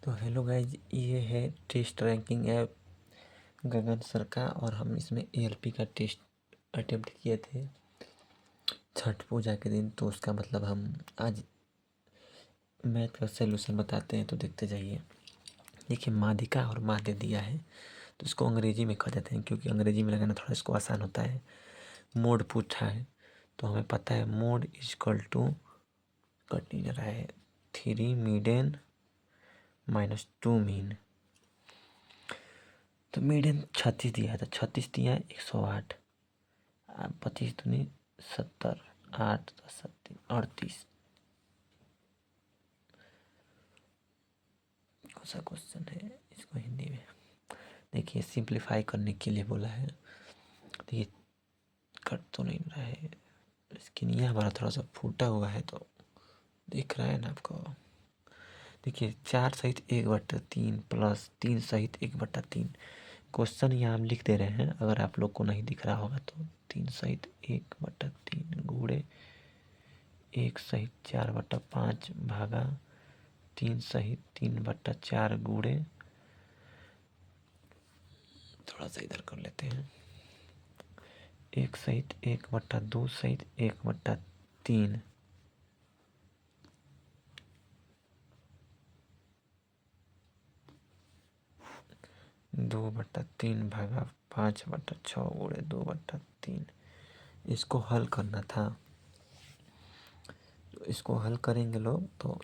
तो hello guys, ये है टेस्ट रैंकिंग ऐप गगन सर का। और हम इसमें एएलपी का टेस्ट अटेम्प्ट किए थे छठ पूजा के दिन। तो उसका मतलब हम आज मैथ का सलूशन बताते हैं, तो देखते जाइए। देखिए, माध्यिका और माध्य दिया है, तो इसको अंग्रेजी में कह देते हैं क्योंकि अंग्रेजी में लगाना थोड़ा इसको आसान होता है। मोड पूछा है, तो हमें पता है मोड इजक्वल टू कट नहीं रहा है 3 मीडियन -2 मीन। तो मीडियन 36 दिया है, तो 36 दिया है 108। 25 दूनी 70, 8 10 38। कौन सा क्वेश्चन है, इसको हिंदी में देखिए। सिंप्लीफाई करने के लिए बोला है। देखिए, कट तो नहीं रहा है, लेकिन यह हमारा थोड़ा सा फूटा हुआ है, तो दिख रहा है ना आपको। देखिए, 4 सहित 1/3 प्लस 3 सहित 1/3। क्वेश्चन यहाँ हम लिख दे रहे हैं, अगर आप लोग को नहीं दिख रहा होगा तो 3 सहित 1/3 गुणे 1 सहित 4/5 भागा 3 सहित 3/4 गुणे, थोड़ा सा इधर कर लेते हैं, 1 सहित 1/2 सहित 1/3 2/3 भागा 5/6 गुणे 2/3। इसको हल करना था, तो इसको हल करेंगे लोग तो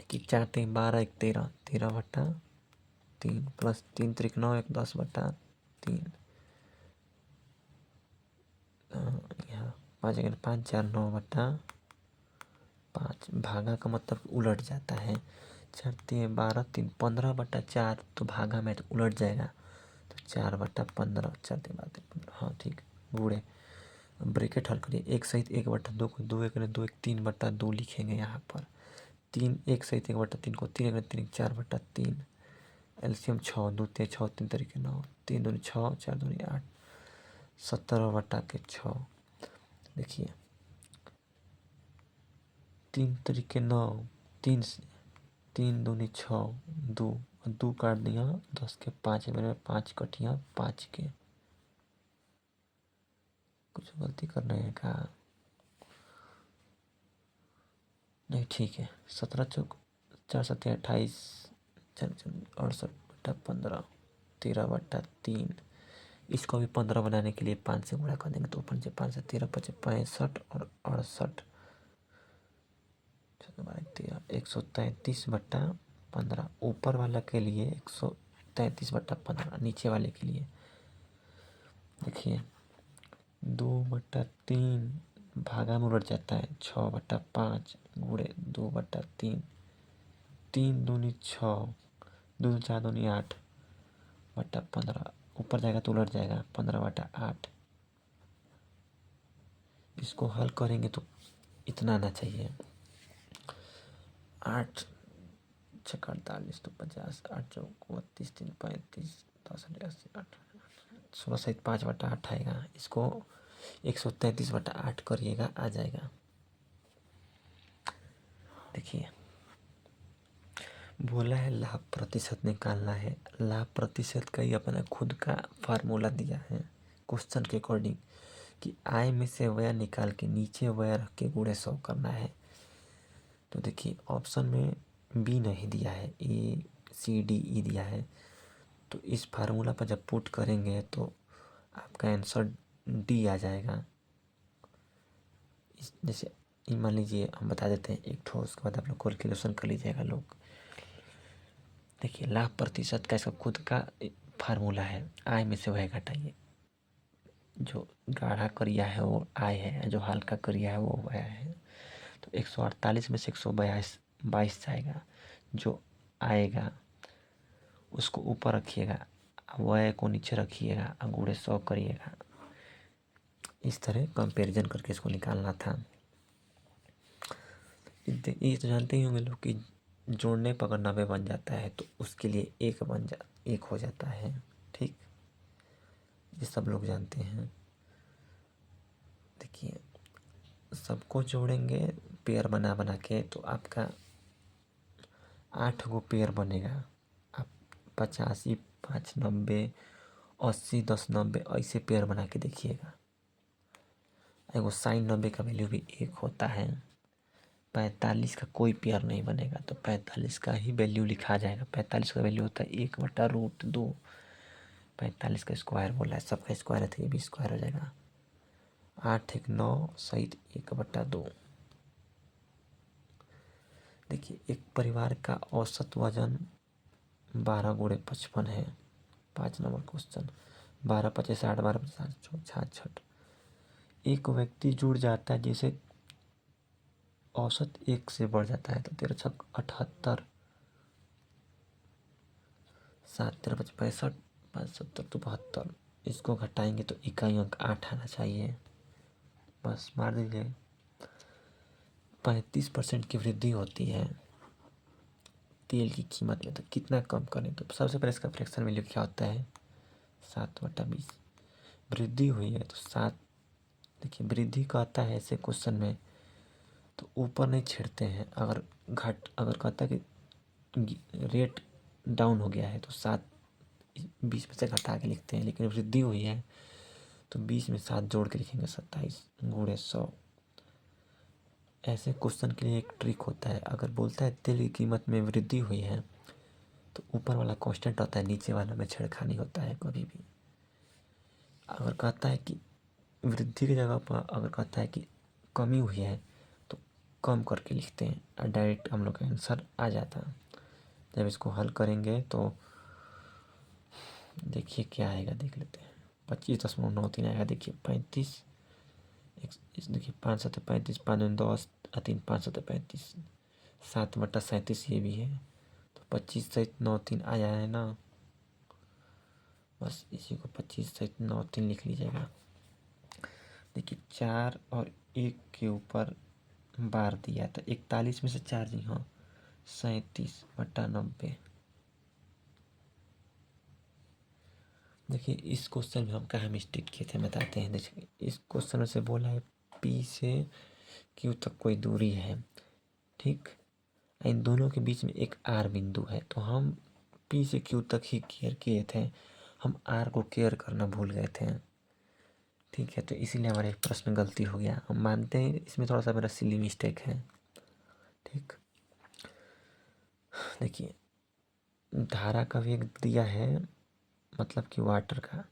कि 4 3 12 1 13, 13/3 प्लस 3 3 9 1 10/3। यहाँ 5 5 4 9/5 भागा का मतलब उलट जाता है। 4 3 12 3 15/4, तो भागा में तो उलट जाएगा, तो 4/15, 4 3 12 3 15, हाँ ठीक। गुणे ब्रैकेट हल करिए, 1 सहित 1/2 को 2 1 2 1 3/2 लिखेंगे यहाँ पर। 3 1 सहित 1/3 को 3 1 3 4/3। एलसीएम 6 2 3 6 3 तरीके 9, 3 दूनी 6 4 दूनी 8, 17/6। देखिए, 3 तरीके 9, 3 3 दूनी 6, 2 2 काट दिया, 10 के 5 मेरे 5 कटिया 5 के। कुछ गलती कर रहे हैं क्या? नहीं, ठीक है। 17 चौक 4 7 28, 68/15, 13/3। इसको भी 15 बनाने के लिए 5 से गुणा कर देंगे, तो 5 5 से 13 5 65 और 68, 133/15। ऊपर वाला के लिए 133/15, नीचे वाले के लिए देखिए 2/3 भागा में उलट जाता है, 6/5 गुणे 2/3। 3 दूनी 6, 2 4 दूनी 8/15, ऊपर जाएगा तो उलट जाएगा 15/8। इसको हल करेंगे तो इतना आना चाहिए, 8 6 48 तो 50, 8 चौक 32 3 35, 10 80 8 16 सहित 5/8 आएगा। इसको 133/8 करिएगा, आ जाएगा। देखिए, बोला है लाभ प्रतिशत निकालना है। लाभ प्रतिशत का ही अपना खुद का फार्मूला दिया है क्वेश्चन के अकॉर्डिंग, कि आय में से व्यय निकाल के नीचे व्यय रख के गुणे 100 करना है। तो देखिए, ऑप्शन में बी नहीं दिया है, ए सी डी ई दिया है। तो इस फार्मूला पर जब पुट करेंगे तो आपका आंसर डी आ जाएगा। जैसे मान लीजिए, हम बता देते हैं एक ठो, उसके बाद आप लोग कैलकुलेशन कर लीजिएगा लोग। देखिए, लाभ प्रतिशत का इसका खुद का फार्मूला है, आय में से वह घटाइए। जो गाढ़ा करिया है वो आय है, जो हल्का करिया है वो वह है। तो 148 में से 122 जाएगा, जो आएगा उसको ऊपर रखिएगा, वह को नीचे रखिएगा, गुणे 100 करिएगा। इस तरह कंपैरिजन करके इसको निकालना था। ये तो जानते ही होंगे लोग कि जोड़ने पर अगर 90 बन जाता है तो उसके लिए एक हो जाता है। ठीक, ये सब लोग जानते हैं। देखिए, सबको जोड़ेंगे पेयर बना बना के, तो आपका 8 गो पेयर बनेगा। आप 85, 5, 90, 80, 10, 90 ऐसे पेयर बना के देखिएगा। एगो साइन 90 का वैल्यू भी 1 होता है। 45 का कोई पेयर नहीं बनेगा, तो 45 का ही वैल्यू लिखा जाएगा। 45 का वैल्यू होता है 1/√2। 45 का स्क्वायर बोला है, सबका स्क्वायर है तो ये भी स्क्वायर हो जाएगा। 8 1 9 सहित 1/2। देखिए, एक परिवार का औसत वजन 12 गुणे 55 है। 5 नंबर क्वेश्चन। 12 × 5 = 60, 12 × 5 = 66। एक व्यक्ति जुड़ जाता है जैसे औसत 1 से बढ़ जाता है तो 13 × 6 = 78, 7 × 13 = 65, 5 × 7 = 72। इसको घटाएंगे तो इकाई अंक 8 आना चाहिए। बस मार दीजिए। 35% की वृद्धि होती है तेल की कीमत में, तो कितना कम करें? तो सबसे पहले इसका फ्रैक्शन वैल्यू क्या होता है? 7/20। वृद्धि हुई है तो 7। देखिए, वृद्धि कहता है ऐसे क्वेश्चन में तो ऊपर नहीं छेड़ते हैं। अगर कहता है कि रेट डाउन हो गया है तो 7 20 में से घटा के लिखते हैं, लेकिन वृद्धि हुई है तो 20 में 7 जोड़ के लिखेंगे, 27 × 100। ऐसे क्वेश्चन के लिए एक ट्रिक होता है। अगर बोलता है तेल की कीमत में वृद्धि हुई है तो ऊपर वाला कांस्टेंट होता है, नीचे वाला में छेड़खानी होता है कभी भी। अगर कहता है कि वृद्धि की जगह पर अगर कहता है कि कमी हुई है तो कम करके लिखते हैं और डायरेक्ट हम लोग का आंसर आ जाता है। जब इसको हल करेंगे तो देखिए क्या आएगा, देख लेते हैं। 25.93 आएगा। देखिए 35, देखिए 5 7 35, 5 10 3 5 7 35, 7/37 ये भी है। तो 25 सहित 93 आया है ना। बस इसी को 25 सहित 93 लिख लीजिएगा। देखिए 4 और 1 के ऊपर बार दिया था। 41 में से 4 जी हाँ, 37/90। देखिए, इस क्वेश्चन में हम कहाँ मिस्टेक किए थे बताते हैं। देखिए, इस क्वेश्चन में से बोला है P से Q तक कोई दूरी है, ठीक। इन दोनों के बीच में एक R बिंदु है, तो हम P से Q तक ही केयर किए थे। हम R को केयर करना भूल गए थे, ठीक है। तो इसीलिए हमारे प्रश्न में गलती हो गया। हम मानते हैं इसमें थोड़ा सा मेरा सिली मिस्टेक है, ठीक। देखिए, धारा का वेग दिया है, मतलब कि वाटर का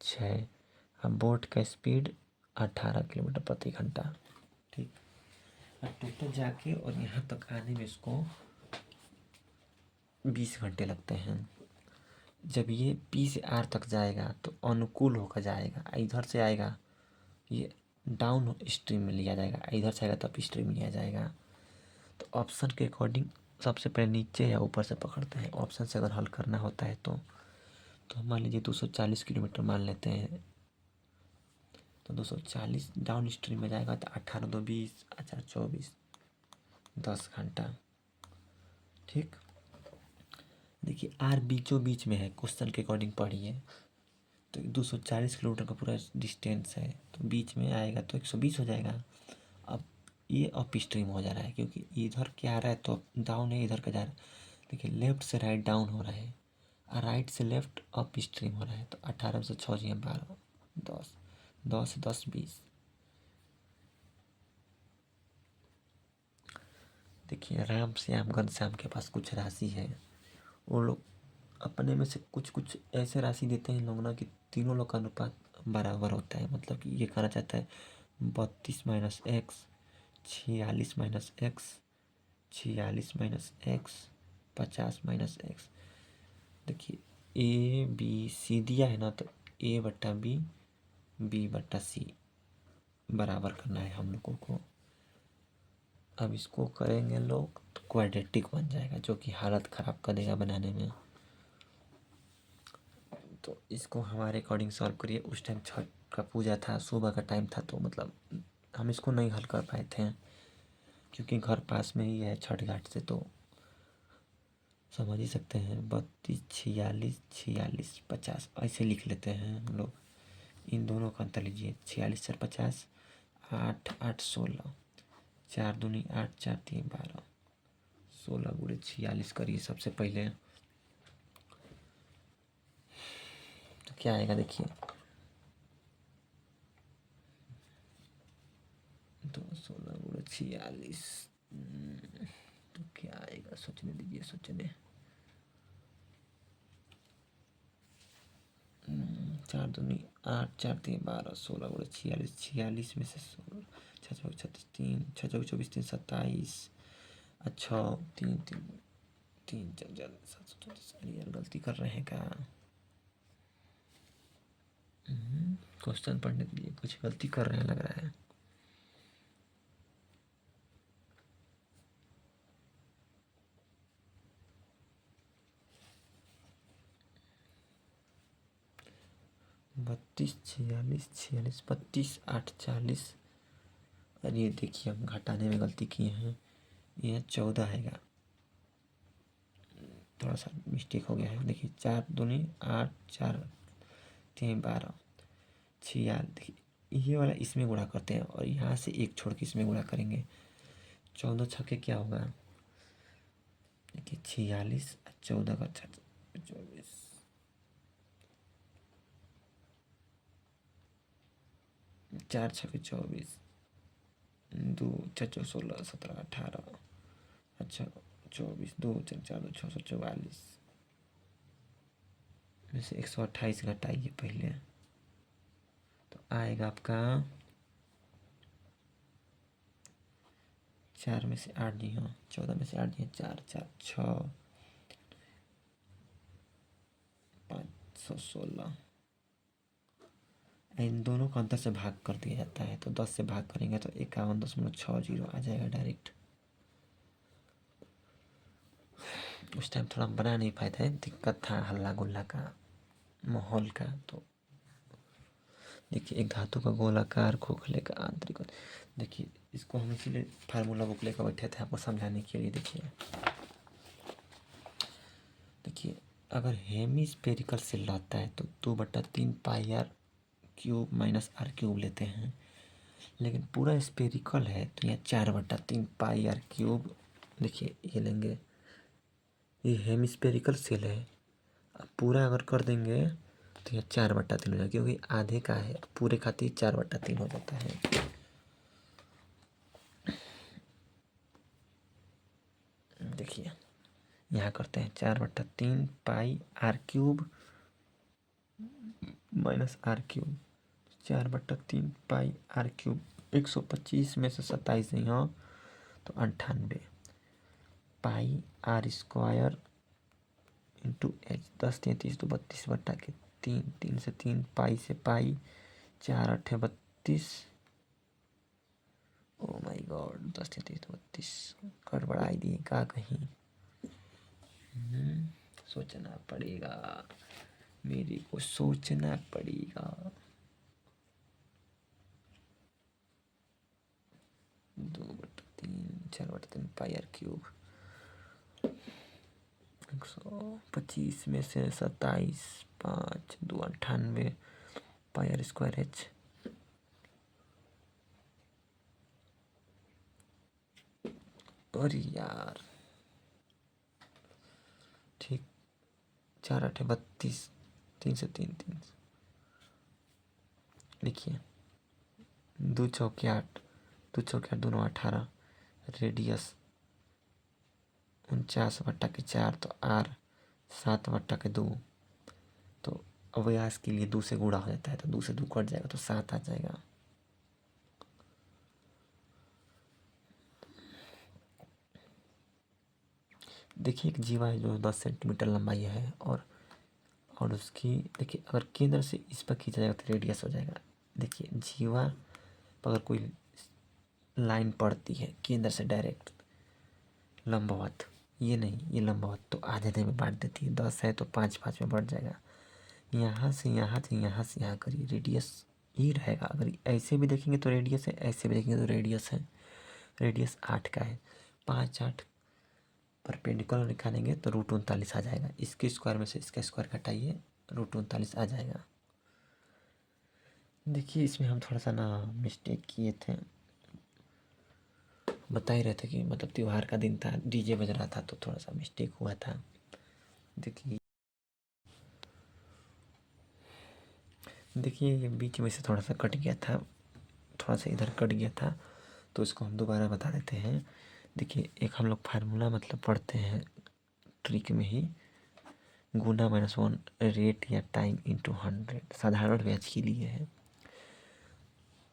6। अब बोट का स्पीड 18 किलोमीटर प्रति घंटा, ठीक। अब टोटल जाके और यहाँ तक आने में इसको 20 घंटे लगते हैं। जब ये P से R तक जाएगा तो अनुकूल होकर जाएगा, इधर से आएगा ये डाउन स्ट्रीम में लिया जाएगा, इधर से आएगा तो अप स्ट्रीम में लिया जाएगा। तो ऑप्शन के अकॉर्डिंग सबसे पहले नीचे या ऊपर से पकड़ते हैं। ऑप्शन से अगर हल करना होता है तो हम मान लीजिए 240 किलोमीटर मान लेते हैं। तो 240 डाउन स्ट्रीम में जाएगा तो 18 2 20, अच्छा 24, 10 घंटा, ठीक। देखिए R बीचों बीच में है, क्वेश्चन के अकॉर्डिंग पढ़िए। तो 240 किलोमीटर का पूरा डिस्टेंस है, तो बीच में आएगा तो 120 हो जाएगा। अब ये अप स्ट्रीम हो जा रहा है क्योंकि इधर क्या आ रहा है तो डाउन है, इधर का जा रहा है। देखिए, लेफ्ट से राइट डाउन हो रहा है और राइट से लेफ्ट अप स्ट्रीम हो रहा है। तो 18 में से 6 जी 12, 10 10 10 20। देखिए, राम श्याम घनश्याम के पास कुछ राशि है। वो लोग अपने में से कुछ कुछ ऐसे राशि देते हैं लोग ना कि तीनों लोग का अनुपात बराबर होता है। मतलब कि ये कहना चाहता है 32 - x, 46 - x, 46 - x, 50 - x। देखिए, ए बी सी दिया है ना, तो A/B, B/C बराबर करना है हम लोगों को। अब इसको करेंगे लोग तो क्वाड्रेटिक बन जाएगा, जो कि हालत ख़राब कर देगा बनाने में। तो इसको हमारे अकॉर्डिंग सॉल्व करिए। उस टाइम छठ का पूजा था, सुबह का टाइम था, तो मतलब हम इसको नहीं हल कर पाए थे क्योंकि घर पास में ही है छठ घाट से, तो समझ ही सकते हैं। 32 46 46 50 ऐसे लिख लेते हैं हम लोग। इन दोनों का अंतर लीजिए। 46 4 50, 8 8 16, 4 दूनी 8, 4 3 12, 16 × 46 करिए सबसे पहले। तो क्या आएगा देखिए, तो 16 × 46 तो क्या आएगा, सोचने दीजिए सोचने। 4 दूनी 8, 4 3 12, 16 × 46, 46 में से 16, 6 चौक 36, 3 6 चौक 24, 3 27, अच्छा 3 3 3 4 4 734। अरे यार गलती कर रहे हैं क्या? क्वेश्चन पढ़ने के लिए कुछ गलती कर रहे हैं लग रहा है। बत्तीस 46 46 32 8 40। अरे ये देखिए हम घटाने में गलती किए हैं, यह 14 आएगा, थोड़ा सा मिस्टेक हो गया है। देखिए 4 दूनी 8, 4 3 12, 46। देखिए ये वाला इसमें गुणा करते हैं और यहाँ से एक छोड़ के इसमें गुणा करेंगे। 14 छक्के क्या होगा, देखिए 46 14 का 24, 4 छक्के 24, 2 6 चौ 16 17 18, अच्छा 24, 2 4 4 2 644 में से 128 घटाइए पहले, तो आएगा आपका 4 में से 8 जी हाँ, 14 में से 8 जी 4 4 6 516। इन दोनों का अंतर से भाग कर दिया जाता है, तो 10 से भाग करेंगे तो 51.60 आ जाएगा डायरेक्ट। उस टाइम थोड़ा बना नहीं पाए थे, दिक्कत था हल्ला गुल्ला का माहौल का। तो देखिए एक धातु का गोलाकार खोखले का आंतरिक, देखिए इसको हम इसीलिए फार्मूला बुक लेकर बैठे थे आपको समझाने के लिए। देखिए अगर हेमिस्फेरिकल सेल रहता है तो 2/3 pi r cube minus r cube लेते हैं, लेकिन पूरा स्फेरिकल है तो यहाँ 4/3 पाई आर क्यूब, देखिए ये लेंगे। ये हेमिस्फेरिकल सेल है, अब पूरा अगर कर देंगे तो यह 4/3 हो जाएगा, क्योंकि आधे का है, पूरे खातिर 4/3 हो जाता है। देखिए यहाँ करते हैं 4/3 pi r cube minus r cube, 4/3 pi r cube, 125 में से 27 नहीं हो तो 98 pi r square into h, 10 33 तो 32/3, 3 से 3 पाई से पाई, 4 8 32, ओ माय गॉड 10 33 तो 32, गड़बड़ाई दिए का कहीं। सोचना पड़ेगा, मेरे को सोचना पड़ेगा। 2/3 4/3 पाई आर क्यूब, 125 में से 27, 5 2 98 पाई आर स्क्वायर एच। अरे यार ठीक, 4 8 32, 3 से 3 3, लिखिए 2 चौके 8, 2 चौके 8 दोनों 18, रेडियस 49/4, तो आर 7/2, तो अव्यास के लिए 2 से गुणा हो जाता है, तो 2 से 2 कट जाएगा तो 7 आ जाएगा। देखिए एक जीवा है जो 10 सेंटीमीटर लंबाई है, और उसकी देखिए अगर केंद्र से इस पर खींचा जाएगा तो रेडियस हो जाएगा। देखिए जीवा पर अगर कोई लाइन पड़ती है केंद्र से डायरेक्ट लंबवत, ये नहीं ये लंबवत, तो आधे आधे में बांट देती है। 10 है तो 5 5 में बढ़ जाएगा। यहाँ से यहाँ से यहाँ से यहाँ करिए, रेडियस ही रहेगा। अगर ऐसे भी देखेंगे तो रेडियस है, ऐसे भी देखेंगे तो रेडियस है। रेडियस 8 का है, 5 8 परपेंडिकुलर निकालेंगे तो √39 आ जाएगा। इसके स्क्वायर में से इसका स्क्वायर घटाइए, √39 आ जाएगा। देखिए इसमें हम थोड़ा सा ना मिस्टेक किए थे, बता ही रहे थे कि मतलब त्योहार का दिन था, डीजे बज रहा था तो थोड़ा सा मिस्टेक हुआ था। देखिए देखिए ये बीच में से थोड़ा सा कट गया था, थोड़ा सा इधर कट गया था, तो इसको हम दोबारा बता देते हैं। देखिए एक हम लोग फार्मूला मतलब पढ़ते हैं ट्रिक में ही, गुना -1 रेट या टाइम इंटू 100 साधारण ब्याज के लिए है।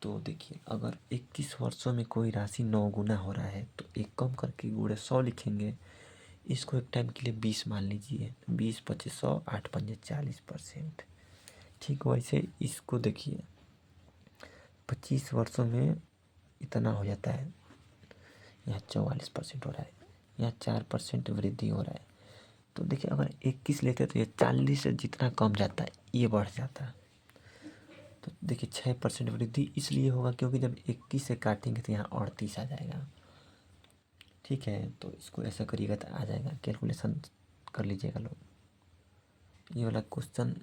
तो देखिए अगर 21 वर्षों में कोई राशि 9 गुना हो रहा है तो एक कम करके गुणे 100 लिखेंगे। इसको एक टाइम के लिए 20 मान लीजिए, 20 25 100 8 पंजे 40%। ठीक वैसे इसको देखिए 25 वर्षों में इतना हो जाता है, यहाँ 44% हो रहा है, यहाँ 4% वृद्धि हो रहा है। तो देखिए अगर 21 लेते तो ये 40 से जितना कम जाता है ये बढ़ जाता है। तो देखिए 6% वृद्धि इसलिए होगा क्योंकि जब 21 से काटेंगे तो यहाँ 38 आ जाएगा। ठीक है, तो इसको ऐसा करिएगा तो आ जाएगा, कैलकुलेशन कर लीजिएगा लोग। ये वाला क्वेश्चन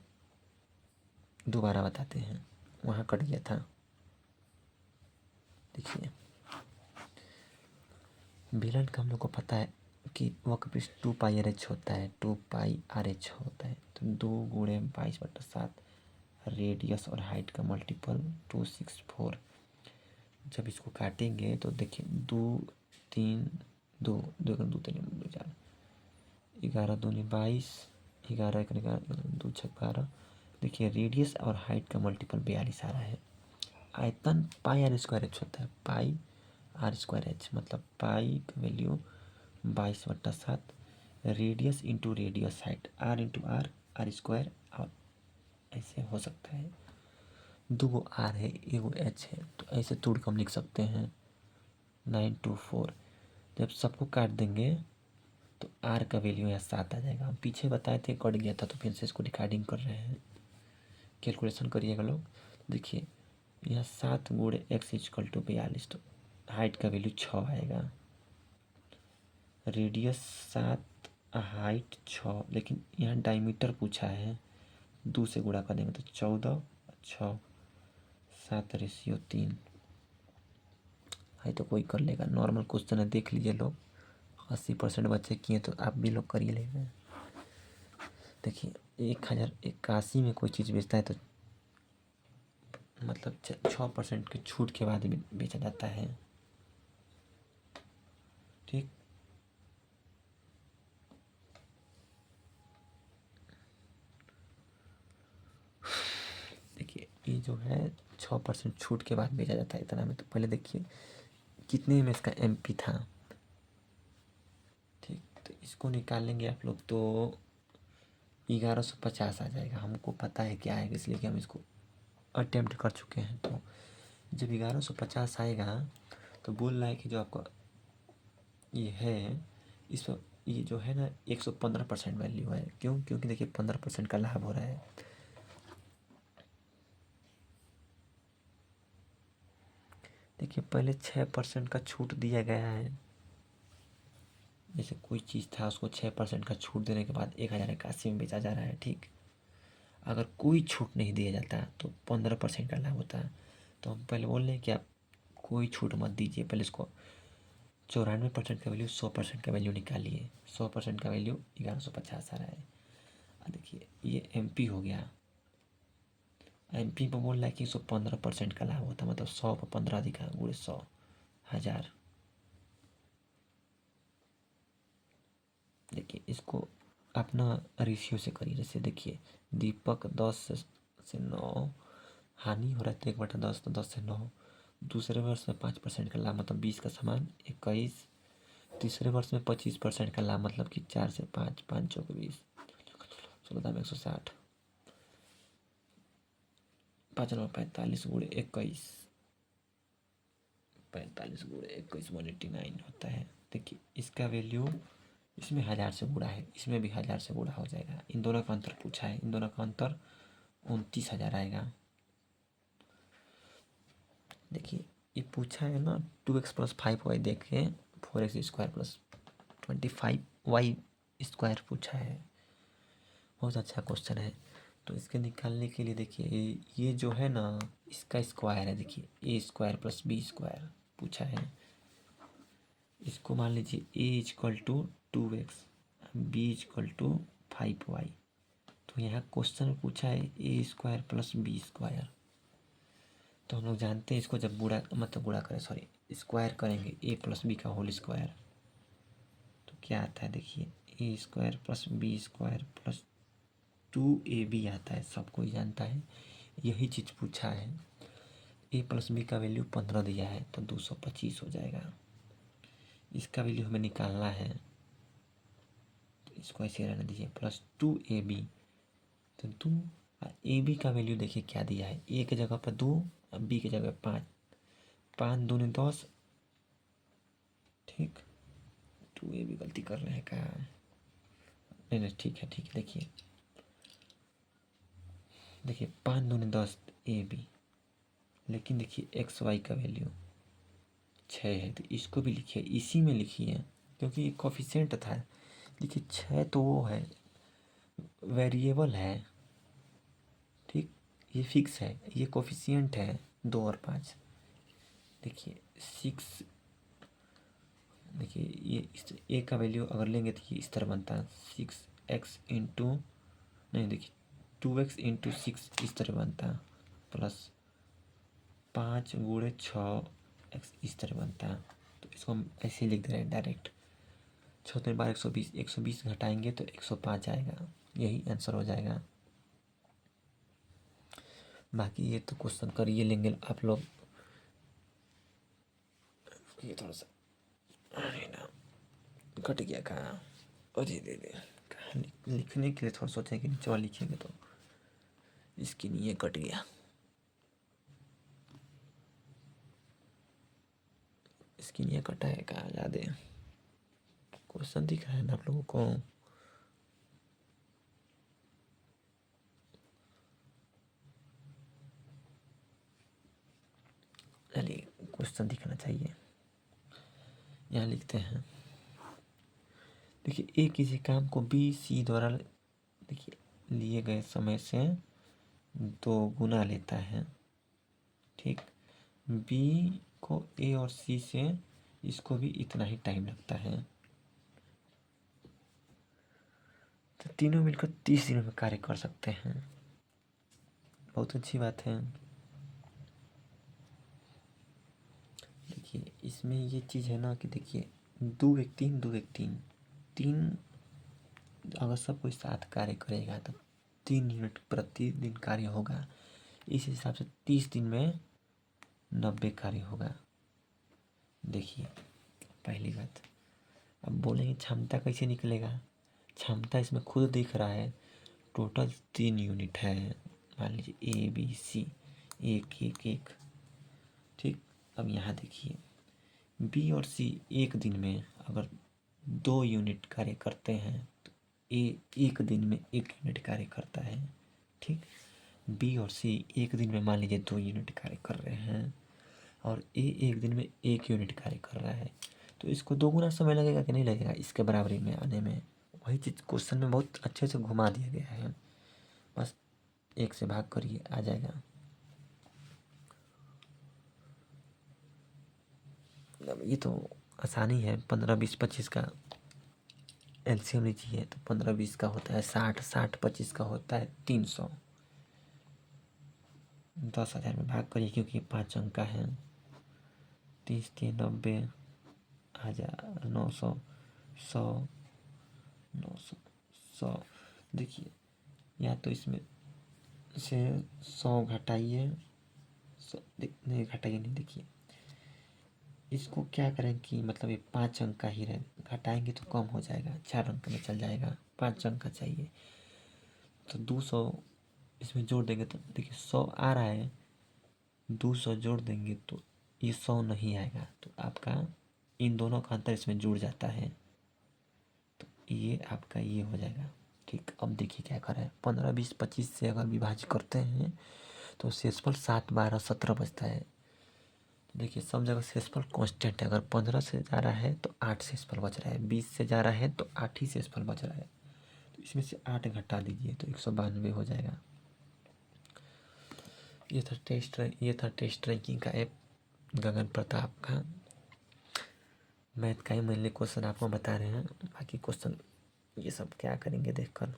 दोबारा बताते हैं, वहाँ कट गया था। देखिए बेलन का हम लोग को पता है कि वक्रपृष्ठ 2πRH होता है, 2πRH होता है। तो 2 × 22/7 रेडियस और हाइट का मल्टीपल 264। जब इसको काटेंगे तो देखिए 2 3 2 2 2 3 2 4 11 दूनी 22, 11 1 11 2 6 12। देखिए रेडियस और हाइट का मल्टीपल 42 आ रहा है। आयतन πr² होता है, πr²h मतलब पाई का value 22/7 radius into radius height r into r r²। और ऐसे हो सकता है, दो गो आर है एगो एच है, तो ऐसे तोड़ कर हम लिख सकते हैं 924। जब सबको काट देंगे तो आर का वैल्यू यहाँ 7 आ जाएगा। हम पीछे बताए थे कट गया था तो फिर से इसको रिकॉर्डिंग कर रहे हैं, कैलकुलेशन करिएगा लोग। देखिए यहाँ 7 × x = 42, तो हाइट का वैल्यू 6 आएगा, रेडियस 7 हाइट 6, लेकिन यहाँ डायमीटर पूछा है, 2 से गुणा कर देंगे तो 14 6 7/3। है तो कोई कर लेगा, नॉर्मल क्वेश्चन है, देख लीजिए लोग। 80% बच्चे किए तो आप भी लोग करिए लेंगे। देखिए 1081 में कोई चीज़ बेचता है तो मतलब 6% की छूट के बाद बेचा जाता है। ठीक, देखिए ये जो है 6% छूट के बाद बेचा जाता है इतना में। तो पहले देखिए कितने में इसका MP था। ठीक, तो इसको निकालेंगे आप लोग तो 1150 आ जाएगा। हमको पता है क्या आएगा इसलिए कि हम इसको अटेम्प्ट कर चुके हैं। तो जब 1150 आएगा तो बोल रहा है कि जो आपका ये है इस ये जो है ना 115% वैल्यू है। क्यों? क्योंकि देखिए 15% का लाभ हो रहा है। देखिए पहले 6% का छूट दिया गया है, जैसे कोई चीज़ था उसको 6% का छूट देने के बाद 1081 में बेचा जा रहा है। ठीक, अगर कोई छूट नहीं दिया जाता तो 15% का लाभ होता है। तो हम पहले बोल रहे हैं कि आप कोई छूट मत दीजिए, पहले इसको 94% का वैल्यू 100% का वैल्यू निकालिए। 100% का वैल्यू 1150 आ रहा है। देखिए ये MP हो गया, MP पे बोल रहा है कि 115% का लाभ होता है, मतलब 100 पर 15 दिखा गुणे 100 1000। देखिए इसको अपना रेशियो से करिए। जैसे देखिए दीपक 10 से 9 हानि हो रहा है तो 1/10, तो 10 से 9। दूसरे वर्ष में 5% का लाभ मतलब 20 का समान 21। तीसरे वर्ष में 25% का लाभ मतलब कि 4 से 5 5 चौक 20 16 में 160 5 9 45 गुणे 21 45 गुणे 21 189 होता है। देखिए इसका वैल्यू इसमें 1000 से गुणा है, इसमें भी 1000 से गुणा हो जाएगा। इन दोनों का अंतर पूछा है, इन दोनों का अंतर 29,000 आएगा। देखिए ये पूछा है ना 2x + 5y देख के 4x² + 25y² पूछा है। बहुत अच्छा क्वेश्चन है। तो इसके निकालने के लिए देखिए ये जो है ना इसका स्क्वायर है। देखिए A² + B² पूछा है। इसको मान लीजिए a equal to 2x, b equal to 5y। तो यहाँ क्वेश्चन पूछा है a square plus b square. तो हम लोग जानते हैं इसको जब गुणा करें, सॉरी स्क्वायर करेंगे ए प्लस बी का होल स्क्वायर, तो क्या आता है देखिए, a square plus b square plus 2ab आता है, सब कोई जानता है। यही चीज़ पूछा है। ए प्लस बी का वैल्यू 15 दिया है तो 225 हो जाएगा। इसका वैल्यू हमें निकालना है, तो इसको ऐसे रहने दीजिए, प्लस 2ab। तो 2ab का वैल्यू देखिए क्या दिया है, ए की जगह पर 2 और बी की जगह 5, 5 दूनी 10। ठीक, 2ab गलती कर रहे हैं क्या? नहीं, ठीक है देखिए 5 दूनी 10 ab, लेकिन देखिए एक्स वाई का वैल्यू 6 है, तो इसको भी लिखिए, इसी में लिखिए क्योंकि ये कोफिशिएंट था। देखिए 6 तो वो है, वेरिएबल है, ठीक, ये फिक्स है, ये कोफिशिएंट है 2 और 5। देखिए 6, देखिए ये इस ए का वैल्यू अगर लेंगे तो ये इस तरह बनता है 6x इंटू, नहीं देखिए 2x इंटू 6 इस तरह बनता है, प्लस 5 गुणे 6x इस तरह बनता है। तो इसको हम ऐसे ही लिख दे रहे हैं डायरेक्ट, 6 बार 120, 120 घटाएंगे तो 105 आएगा, यही आंसर हो जाएगा। बाकी ये तो क्वेश्चन कर ये लेंगे आप लोग। ये थोड़ा सा अरे ना कट गया कहाँ, अरे दे कहाँ लिखने के लिए थोड़ा सोचा कि नीचे वाला लिखेंगे तो इसके लिए कट गया। इसके लिए कटा है कहाँ, याद है क्वेश्चन दिख रहा है ना आप लोगों को? चलिए क्वेश्चन दिखना चाहिए, यहाँ लिखते हैं। देखिए ए किसी काम को बी सी द्वारा देखिए लिए गए समय से 2 गुना लेता है, ठीक। बी को ए और सी से इसको भी इतना ही टाइम लगता है, तो तीनों मिलकर 30 दिनों में कार्य कर सकते हैं। बहुत अच्छी बात है। देखिए इसमें ये चीज़ है ना कि देखिए 2 एक 3, 2 एक 3, 3 अगर सब कोई साथ कार्य करेगा तो 3 यूनिट प्रतिदिन कार्य होगा। इस हिसाब से 30 दिन में 90 कार्य होगा। देखिए पहली बात, अब बोलेंगे क्षमता कैसे निकलेगा? क्षमता इसमें खुद दिख रहा है, टोटल 3 यूनिट है, मान लीजिए ए बी सी, एक एक एक, ठीक। अब यहाँ देखिए बी और सी एक दिन में अगर 2 यूनिट कार्य करते हैं तो ए एक दिन में 1 यूनिट कार्य करता है, ठीक। बी और सी एक दिन में मान लीजिए 2 यूनिट कार्य कर रहे हैं और ए एक दिन में 1 यूनिट कार्य कर रहा है, तो इसको 2 गुना समय लगेगा कि नहीं लगेगा इसके बराबरी में आने में? वही चीज़ क्वेश्चन में बहुत अच्छे से घुमा दिया गया है, बस 1 से भाग करिए आ जाएगा। अब ये तो आसानी है, 15 20 25 का एलसीएम लीजिए तो 15 20 का होता है 60, 60 25 का होता है 300। 10,000 में भाग करिए क्योंकि 5 अंक का है, 30 के 90, 1000, 900, 100, 900, 100। देखिए या तो इसमें से 100 घटाइए, नहीं घटाइए नहीं, देखिए इसको क्या करें कि मतलब ये 5 अंक का ही रहे, घटाएंगे तो कम हो जाएगा, 4 अंक में चल जाएगा, 5 अंक का चाहिए। तो 200 इसमें जोड़ देंगे तो देखिए 100 आ रहा है, 200 जोड़ देंगे तो ये 100 नहीं आएगा, तो आपका इन दोनों का अंतर इसमें जुड़ जाता है, तो ये आपका ये हो जाएगा, ठीक। अब देखिए क्या करें, 15 20 25 से अगर विभाजित करते हैं तो शेषफल 7 12 17 बचता है। देखिए सब जगह शेषफल कांस्टेंट है, अगर 15 से जा रहा है तो 8 शेषफल बच रहा है, 20 से जा रहा है तो 8 ही शेषफल बच रहा है, तो इसमें से 8 घटा दीजिए तो 192 हो जाएगा। ये था टेस्ट रैंकिंग का ऐप गगन प्रताप का। मैथ का ही मेनली क्वेश्चन आपको बता रहे हैं, बाकी क्वेश्चन ये सब क्या करेंगे देख कर।